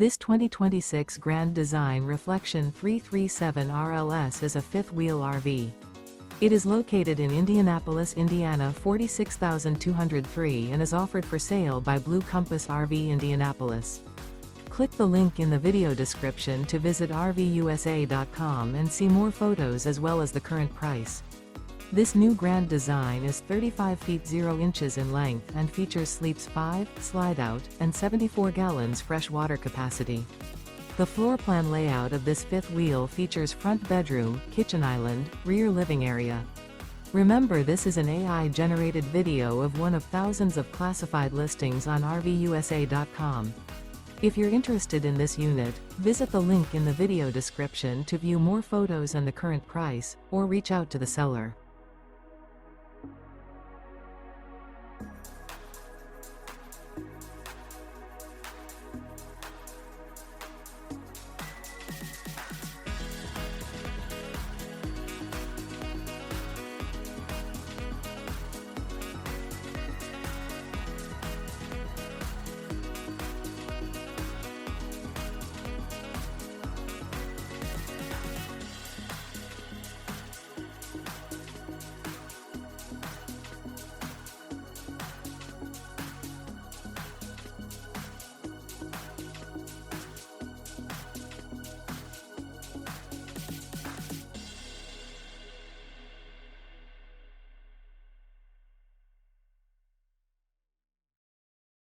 This 2026 Grand Design Reflection 337 RLS is a fifth-wheel RV. It is located in Indianapolis, Indiana 46203 and is offered for sale by Blue Compass RV Indianapolis. Click the link in the video description to visit RVUSA.com and see more photos as well as the current price. This new Grand Design is 35 feet 0 inches in length and features sleeps 5, slide-out, and 74 gallons fresh water capacity. The floor plan layout of this fifth wheel features front bedroom, kitchen island, rear living area. Remember, this is an AI-generated video of one of thousands of classified listings on RVUSA.com. If you're interested in this unit, visit the link in the video description to view more photos and the current price, or reach out to the seller.